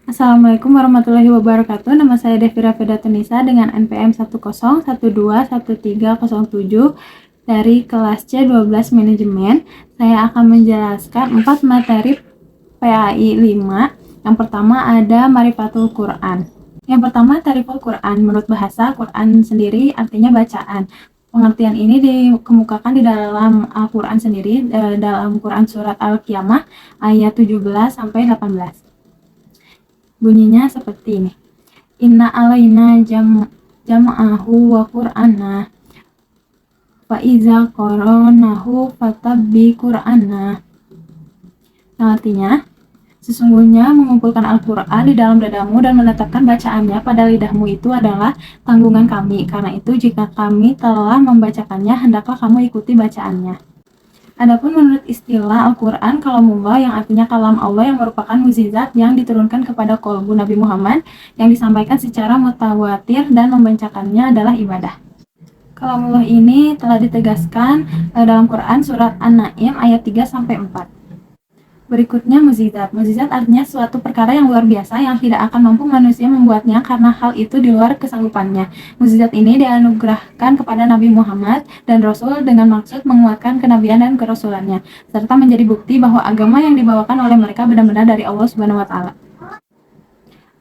Assalamualaikum warahmatullahi wabarakatuh. Nama saya Devira Vedatunisa dengan NPM 101211307 dari kelas C12 Manajemen. Saya akan menjelaskan 4 materi PAI 5. Yang pertama ada Marifatul Quran. Yang pertama Tariful Quran. Menurut bahasa, Quran sendiri artinya bacaan. Pengertian ini dikemukakan di dalam Al-Quran sendiri, dalam Quran Surat Al-Qiyamah ayat 17 sampai 18. Bunyinya seperti ini. Inna alaina jam'ahu wa qur'ana fa iza qara'nahu fatabbi qur'ana. Yang artinya, sesungguhnya mengumpulkan Al-Quran di dalam dadamu dan menetapkan bacaannya pada lidahmu itu adalah tanggungan kami. Karena itu, jika kami telah membacakannya, hendaklah kamu ikuti bacaannya. Adapun menurut istilah Al-Quran, kalamullah yang artinya kalam Allah yang merupakan mukjizat yang diturunkan kepada qalbu Nabi Muhammad yang disampaikan secara mutawatir dan membacakannya adalah ibadah. Kalamullah ini telah ditegaskan dalam Quran surat An-Naim ayat 3-4. Berikutnya mukjizat. Mukjizat artinya suatu perkara yang luar biasa yang tidak akan mampu manusia membuatnya karena hal itu di luar kesanggupannya. Mukjizat ini dianugerahkan kepada Nabi Muhammad dan Rasul dengan maksud menguatkan kenabian dan kerasulannya, serta menjadi bukti bahwa agama yang dibawakan oleh mereka benar-benar dari Allah Subhanahu wa Ta'ala.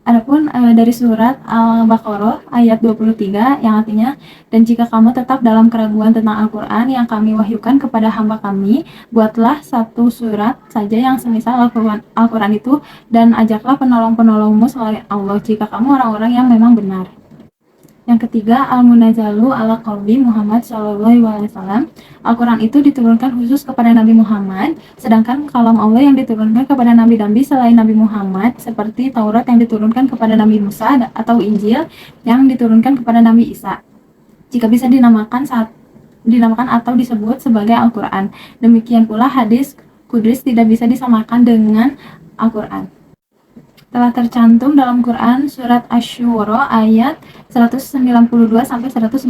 Adapun dari surat Al-Baqarah ayat 23 yang artinya, dan jika kamu tetap dalam keraguan tentang Al-Quran yang kami wahyukan kepada hamba kami, buatlah satu surat saja yang semisal Al-Quran itu dan ajaklah penolong-penolongmu selain Allah jika kamu orang-orang yang memang benar. Yang ketiga, Al-Munazzalu ala qalbi Muhammad SAW. Al-Quran itu diturunkan khusus kepada Nabi Muhammad, sedangkan kalam Allah yang diturunkan kepada nabi-nabi selain Nabi Muhammad, seperti Taurat yang diturunkan kepada Nabi Musa atau Injil yang diturunkan kepada Nabi Isa, jika bisa dinamakan atau disebut sebagai Al-Quran. Demikian pula hadis Qudsi tidak bisa disamakan dengan Al-Quran. Telah tercantum dalam Quran surat Asy-Syu'ara ayat 192-195.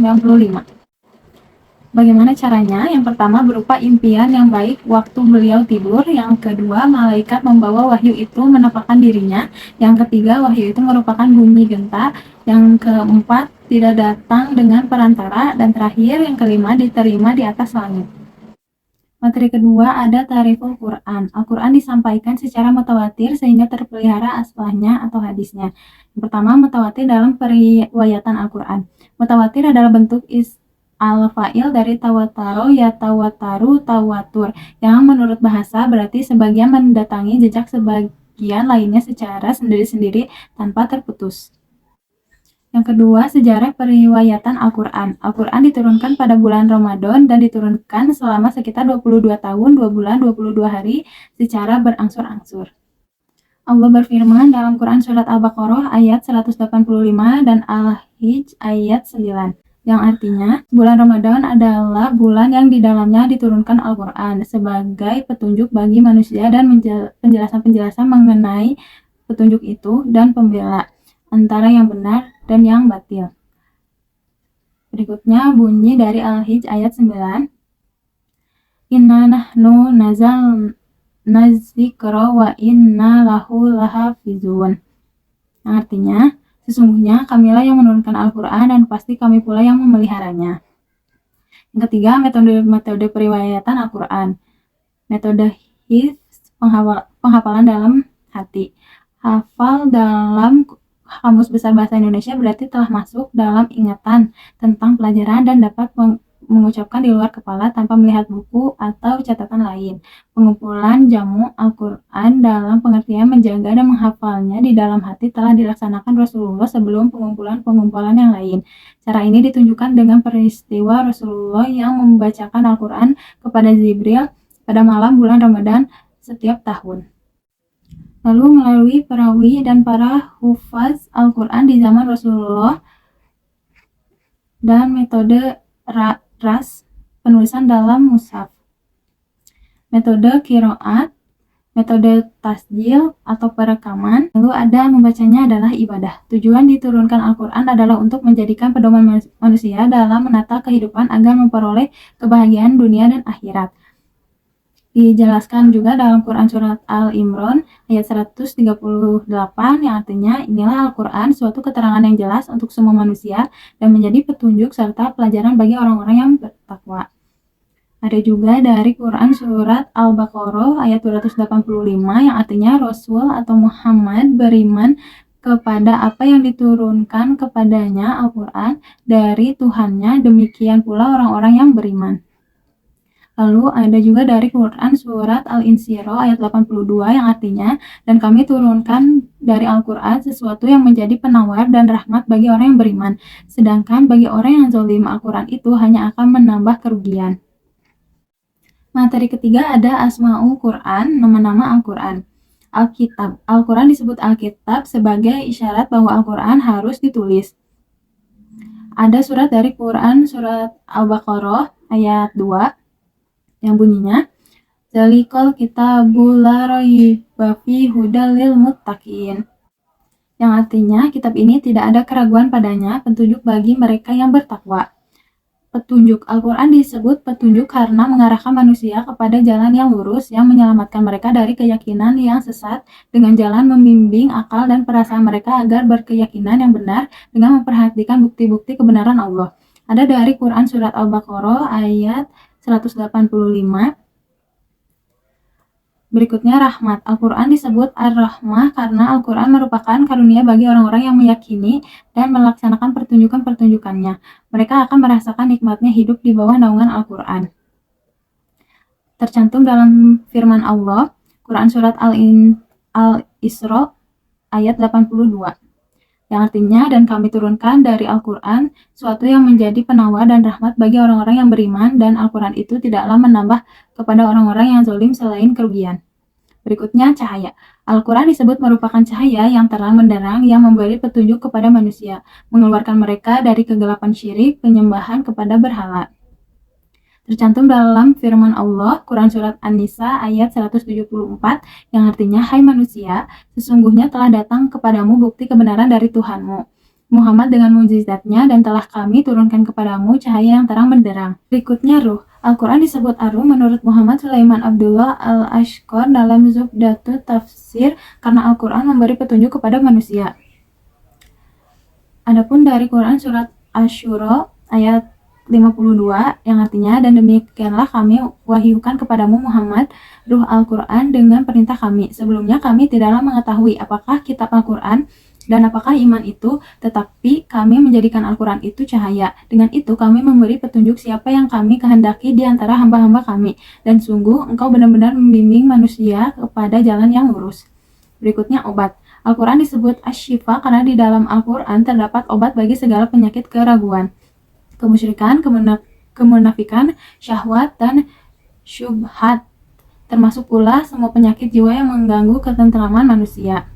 Bagaimana caranya? Yang pertama berupa impian yang baik waktu beliau tidur. Yang kedua, malaikat membawa wahyu itu menampakkan dirinya. Yang ketiga, wahyu itu merupakan bunyi genta. Yang keempat, tidak datang dengan perantara. Dan terakhir, yang kelima, diterima di atas langit. Materi kedua ada Tariful Quran. Al-Quran disampaikan secara mutawatir sehingga terpelihara aslahnya atau hadisnya. Yang pertama, mutawatir dalam periwayatan Al-Quran. Mutawatir adalah bentuk al-fa'il dari tawataro, yatawataru, tawatur, yang menurut bahasa berarti sebagian mendatangi jejak sebagian lainnya secara sendiri-sendiri tanpa terputus. Yang kedua, sejarah periwayatan Al-Quran. Al-Quran diturunkan pada bulan Ramadan dan diturunkan selama sekitar 22 tahun, 2 bulan, 22 hari secara berangsur-angsur. Allah berfirman dalam Quran surat Al-Baqarah ayat 185 dan Al-Hijj ayat 9, yang artinya bulan Ramadan adalah bulan yang di dalamnya diturunkan Al-Quran sebagai petunjuk bagi manusia dan penjelasan-penjelasan mengenai petunjuk itu dan pembela antara yang benar dan yang batil. Berikutnya bunyi dari Al-Hijj ayat 9. Inna nahnu nazzalna dzikra wa inna lahu lahafizun. Yang artinya, sesungguhnya kamilah yang menurunkan Al-Quran dan pasti kami pula yang memeliharanya. Yang ketiga, metode periwayatan Al-Quran. Metode hifz, penghafalan dalam hati. Hafal dalam Kamus Besar Bahasa Indonesia berarti telah masuk dalam ingatan tentang pelajaran dan dapat mengucapkan di luar kepala tanpa melihat buku atau catatan lain. Pengumpulan jamu Al-Quran dalam pengertian menjaga dan menghafalnya di dalam hati telah dilaksanakan Rasulullah sebelum pengumpulan yang lain. Cara ini ditunjukkan dengan peristiwa Rasulullah yang membacakan Al-Quran kepada Jibril pada malam bulan Ramadan setiap tahun. Lalu melalui perawi dan para hufaz Al-Quran di zaman Rasulullah dan metode ras penulisan dalam mushaf, metode qiraat, metode tasjil atau perekaman. Lalu ada membacanya adalah ibadah. Tujuan diturunkan Al-Quran adalah untuk menjadikan pedoman manusia dalam menata kehidupan agar memperoleh kebahagiaan dunia dan akhirat. Dijelaskan juga dalam Quran Surat Al-Imran ayat 138 yang artinya, inilah Al-Quran, suatu keterangan yang jelas untuk semua manusia dan menjadi petunjuk serta pelajaran bagi orang-orang yang bertakwa. Ada juga dari Quran Surat Al-Baqarah ayat 285 yang artinya, Rasul atau Muhammad beriman kepada apa yang diturunkan kepadanya Al-Quran dari Tuhannya, demikian pula orang-orang yang beriman. Lalu ada juga dari Quran Surat Al-Insyirah ayat 82 yang artinya, dan kami turunkan dari Al-Quran sesuatu yang menjadi penawar dan rahmat bagi orang yang beriman, sedangkan bagi orang yang zalim Al-Quran itu hanya akan menambah kerugian. Materi ketiga ada Asma'ul Quran, nama-nama Al-Quran. Alkitab. Al-Quran disebut Alkitab sebagai isyarat bahwa Al-Quran harus ditulis. Ada surat dari Quran Surat Al-Baqarah ayat 2 yang bunyinya, Zalikal kitabul la raiba fihi hudal lil muttaqin. Yang artinya, kitab ini tidak ada keraguan padanya, petunjuk bagi mereka yang bertakwa. Petunjuk. Al-Quran disebut petunjuk karena mengarahkan manusia kepada jalan yang lurus yang menyelamatkan mereka dari keyakinan yang sesat dengan jalan membimbing akal dan perasaan mereka agar berkeyakinan yang benar dengan memperhatikan bukti-bukti kebenaran Allah. Ada dari Quran Surat Al-Baqarah ayat 185. Berikutnya rahmat. Al-Quran disebut Ar-Rahmah karena Al-Quran merupakan karunia bagi orang-orang yang meyakini dan melaksanakan pertunjukan-pertunjukannya. Mereka akan merasakan nikmatnya hidup di bawah naungan Al-Quran. Tercantum dalam firman Allah, Quran Surat Al-Isra ayat 82. Yang artinya, dan kami turunkan dari Al-Quran suatu yang menjadi penawar dan rahmat bagi orang-orang yang beriman, dan Al-Quran itu tidaklah menambah kepada orang-orang yang zalim selain kerugian. Berikutnya, cahaya. Al-Quran disebut merupakan cahaya yang terang benderang yang memberi petunjuk kepada manusia, mengeluarkan mereka dari kegelapan syirik, penyembahan kepada berhala. Tercantum dalam firman Allah, Quran Surat An-Nisa ayat 174 yang artinya, hai manusia, sesungguhnya telah datang kepadamu bukti kebenaran dari Tuhanmu, Muhammad dengan mukjizatnya, dan telah kami turunkan kepadamu cahaya yang terang benderang. Berikutnya ruh. Al-Quran disebut ar-ruh menurut Muhammad Sulaiman Abdullah Al-Ashqar dalam Zubdatut Tafsir karena Al-Quran memberi petunjuk kepada manusia. Adapun dari Quran Surat Asy-Syura ayat 52 yang artinya, dan demikianlah kami wahyukan kepadamu Muhammad ruh Al-Quran dengan perintah kami. Sebelumnya kami tidaklah mengetahui apakah kitab Al-Quran dan apakah iman itu, tetapi kami menjadikan Al-Quran itu cahaya. Dengan itu kami memberi petunjuk siapa yang kami kehendaki di antara hamba-hamba kami, dan sungguh engkau benar-benar membimbing manusia kepada jalan yang lurus. Berikutnya obat. Al-Quran disebut Asy-Syifa karena di dalam Al-Quran terdapat obat bagi segala penyakit keraguan, kemusyrikan, kemunafikan, syahwat, dan syubhat, termasuk pula semua penyakit jiwa yang mengganggu ketentraman manusia.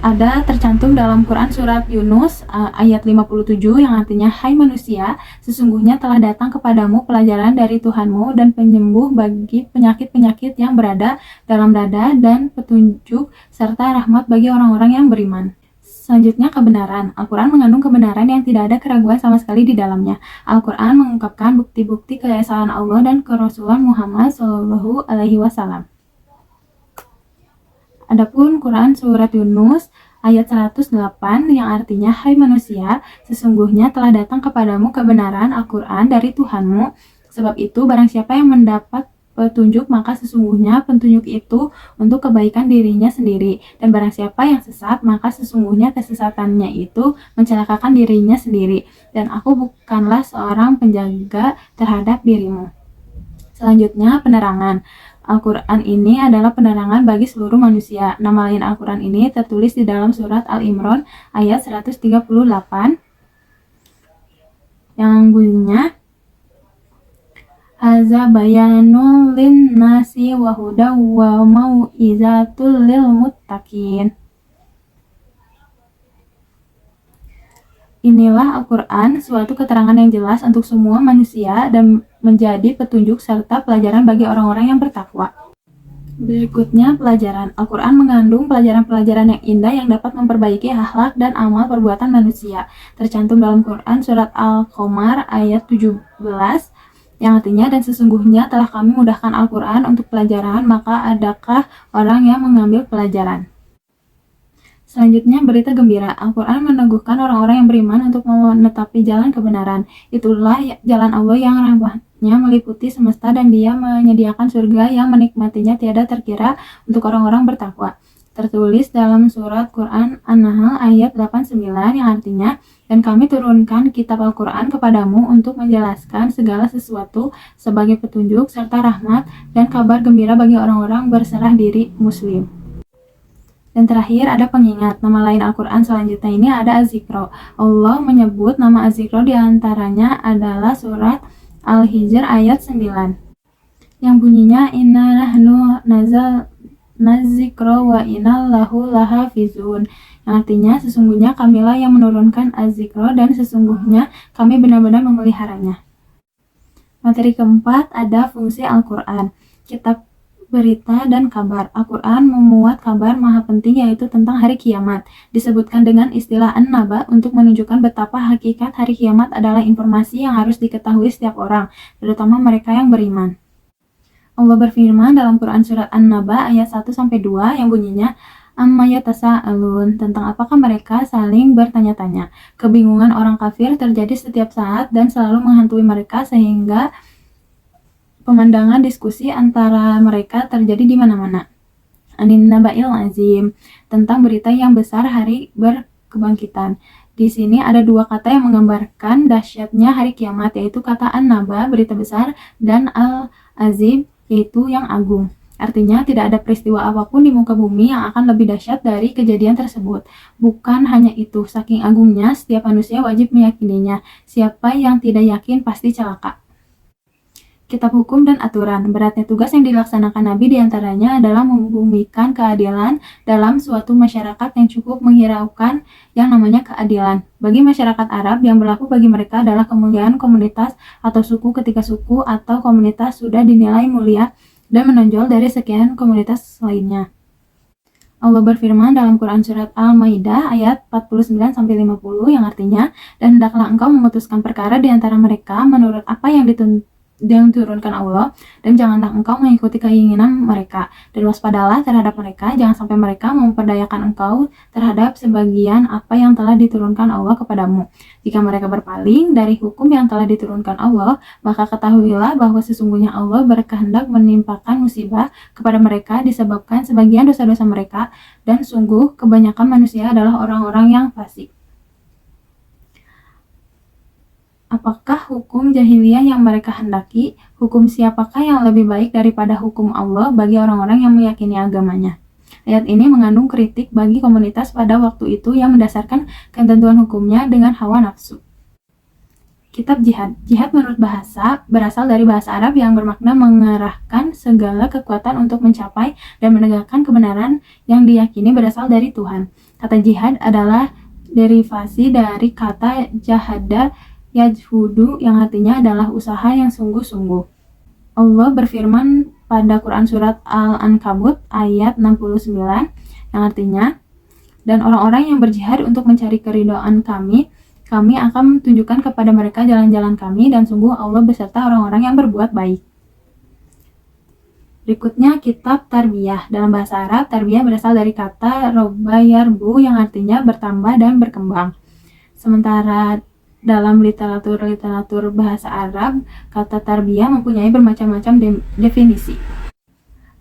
Ada tercantum dalam Quran Surat Yunus ayat 57 yang artinya, hai manusia, sesungguhnya telah datang kepadamu pelajaran dari Tuhanmu dan penyembuh bagi penyakit-penyakit yang berada dalam dada, dan petunjuk serta rahmat bagi orang-orang yang beriman. Selanjutnya, kebenaran. Al-Quran mengandung kebenaran yang tidak ada keraguan sama sekali di dalamnya. Al-Quran mengungkapkan bukti-bukti keesaan Allah dan kerasulan Muhammad SAW. Adapun Quran Surat Yunus ayat 108 yang artinya, hai manusia, sesungguhnya telah datang kepadamu kebenaran Al-Quran dari Tuhanmu. Sebab itu, barang siapa yang mendapat petunjuk, maka sesungguhnya petunjuk itu untuk kebaikan dirinya sendiri, dan barang siapa yang sesat, maka sesungguhnya kesesatannya itu mencelakakan dirinya sendiri, dan aku bukanlah seorang penjaga terhadap dirimu. Selanjutnya, penerangan. Al-Quran ini adalah penerangan bagi seluruh manusia. Nama lain Al-Quran ini tertulis di dalam surat Al-Imran ayat 138 yang bunyinya, Haza bayanul linnasi wa hudaw wa mau'izatul lil muttaqin. Inilah Al-Quran, suatu keterangan yang jelas untuk semua manusia dan menjadi petunjuk serta pelajaran bagi orang-orang yang bertakwa. Berikutnya, pelajaran. Al-Quran mengandung pelajaran-pelajaran yang indah yang dapat memperbaiki akhlak dan amal perbuatan manusia. Tercantum dalam Quran Surat Al-Qamar ayat 17 yang artinya, dan sesungguhnya telah kami mudahkan Al-Quran untuk pelajaran, maka adakah orang yang mengambil pelajaran? Selanjutnya, berita gembira. Al-Quran meneguhkan orang-orang yang beriman untuk menetapi jalan kebenaran. Itulah jalan Allah yang rahmatnya meliputi semesta, dan Dia menyediakan surga yang menikmatinya tiada terkira untuk orang-orang bertakwa. Tertulis dalam surat Quran An-Nahl ayat 89 yang artinya, dan kami turunkan kitab Al-Quran kepadamu untuk menjelaskan segala sesuatu sebagai petunjuk serta rahmat dan kabar gembira bagi orang-orang berserah diri muslim. Dan terakhir ada pengingat. Nama lain Al-Quran selanjutnya ini ada Az-Zikro. Allah menyebut nama Az-Zikro diantaranya adalah surat Al-Hijr ayat 9 yang bunyinya inna nahnu nazzalna dzikra wa inna lahu lahafizun, yang artinya sesungguhnya kamilah yang menurunkan Az-Zikro dan sesungguhnya kami benar-benar memeliharanya. Materi keempat ada fungsi Al-Quran. Kitab berita dan kabar. Al-Quran memuat kabar maha penting yaitu tentang hari kiamat. Disebutkan dengan istilah an-naba untuk menunjukkan betapa hakikat hari kiamat adalah informasi yang harus diketahui setiap orang, terutama mereka yang beriman. Allah berfirman dalam Quran surat An-Naba ayat 1-2 yang bunyinya amma yatasa'alun, tentang apakah mereka saling bertanya-tanya. Kebingungan orang kafir terjadi setiap saat dan selalu menghantui mereka sehingga pemandangan diskusi antara mereka terjadi di mana-mana. Anin naba'il azim, tentang berita yang besar hari berkebangkitan. Di sini ada dua kata yang menggambarkan dahsyatnya hari kiamat, yaitu kata an-naba, berita besar, dan al-azim, yaitu yang agung. Artinya tidak ada peristiwa apapun di muka bumi yang akan lebih dahsyat dari kejadian tersebut. Bukan hanya itu, saking agungnya setiap manusia wajib meyakininya. Siapa yang tidak yakin pasti celaka. Kitab hukum dan aturan. Beratnya tugas yang dilaksanakan Nabi diantaranya adalah membumikan keadilan dalam suatu masyarakat yang cukup menghiraukan yang namanya keadilan. Bagi masyarakat Arab, yang berlaku bagi mereka adalah kemuliaan komunitas atau suku ketika suku atau komunitas sudah dinilai mulia dan menonjol dari sekian komunitas lainnya. Allah berfirman dalam Quran surat Al-Maidah ayat 49-50 yang artinya, dan hendaklah engkau memutuskan perkara di antara mereka menurut apa yang diturunkan Allah, dan janganlah engkau mengikuti keinginan mereka, dan waspadalah terhadap mereka, jangan sampai mereka memperdayakan engkau terhadap sebagian apa yang telah diturunkan Allah kepadamu. Jika mereka berpaling dari hukum yang telah diturunkan Allah, maka ketahuilah bahwa sesungguhnya Allah berkehendak menimpakan musibah kepada mereka disebabkan sebagian dosa-dosa mereka, dan sungguh kebanyakan manusia adalah orang-orang yang fasik. Apakah hukum jahiliyah yang mereka hendaki? Hukum siapakah yang lebih baik daripada hukum Allah bagi orang-orang yang meyakini agamanya? Ayat ini mengandung kritik bagi komunitas pada waktu itu yang mendasarkan ketentuan hukumnya dengan hawa nafsu. Kitab jihad. Jihad menurut bahasa berasal dari bahasa Arab yang bermakna mengerahkan segala kekuatan untuk mencapai dan menegakkan kebenaran yang diyakini berasal dari Tuhan. Kata jihad adalah derivasi dari kata jahada yajhudu yang artinya adalah usaha yang sungguh-sungguh. Allah berfirman pada Quran surat Al-Ankabut ayat 69 yang artinya, dan orang-orang yang berjihad untuk mencari keridhaan kami akan tunjukkan kepada mereka jalan-jalan kami, dan sungguh Allah beserta orang-orang yang berbuat baik. Berikutnya kitab tarbiyah. Dalam bahasa Arab, tarbiyah berasal dari kata roba yarbu yang artinya bertambah dan berkembang. Sementara dalam literatur bahasa Arab, kata tarbiyah mempunyai bermacam-macam definisi.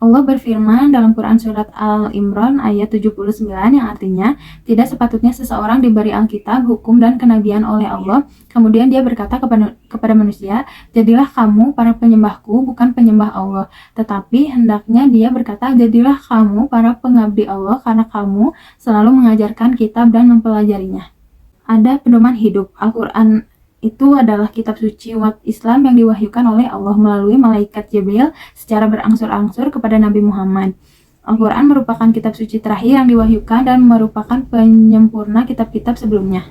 Allah berfirman dalam Quran surat Al-Imran ayat 79 yang artinya, tidak sepatutnya seseorang diberi Alkitab, hukum, dan kenabian oleh Allah, kemudian dia berkata kepada manusia, jadilah kamu para penyembahku, bukan penyembah Allah. Tetapi hendaknya dia berkata, jadilah kamu para pengabdi Allah, karena kamu selalu mengajarkan kitab dan mempelajarinya. Ada pedoman hidup. Al-Quran itu adalah kitab suci umat Islam yang diwahyukan oleh Allah melalui malaikat Jibril secara berangsur-angsur kepada Nabi Muhammad. Al-Quran merupakan kitab suci terakhir yang diwahyukan dan merupakan penyempurna kitab-kitab sebelumnya.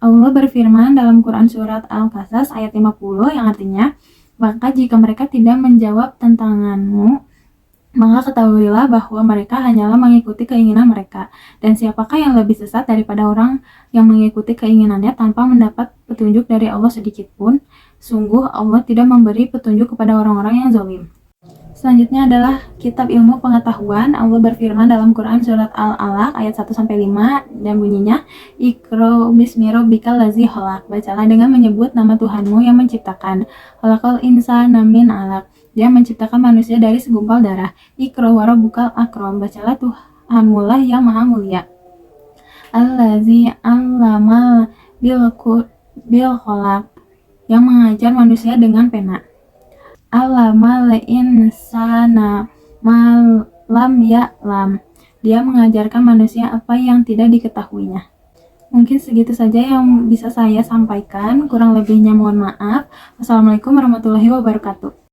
Allah berfirman dalam Quran surat Al-Qasas ayat 50 yang artinya, maka jika mereka tidak menjawab tantanganmu, maka ketahuilah bahwa mereka hanyalah mengikuti keinginan mereka, dan siapakah yang lebih sesat daripada orang yang mengikuti keinginannya tanpa mendapat petunjuk dari Allah sedikit pun? Sungguh Allah tidak memberi petunjuk kepada orang-orang yang zalim. Selanjutnya adalah kitab ilmu pengetahuan. Allah berfirman dalam Quran surat Al-Alaq ayat 1-5 dan bunyinya, Iqra bismi rabbikal ladzi khalaq. Bacalah dengan menyebut nama Tuhanmu yang menciptakan. Khalaqal insana min 'alaq. Dia menciptakan manusia dari segumpal darah. Iqra wa rabbukal akram. Bacalah Tuhanmu lah yang maha mulia. Allazi 'allama bil qalam. Yang mengajar manusia dengan pena. Alamal insana malam ya'lam. Dia mengajarkan manusia apa yang tidak diketahuinya. Mungkin segitu saja yang bisa saya sampaikan. Kurang lebihnya mohon maaf. Wassalamualaikum warahmatullahi wabarakatuh.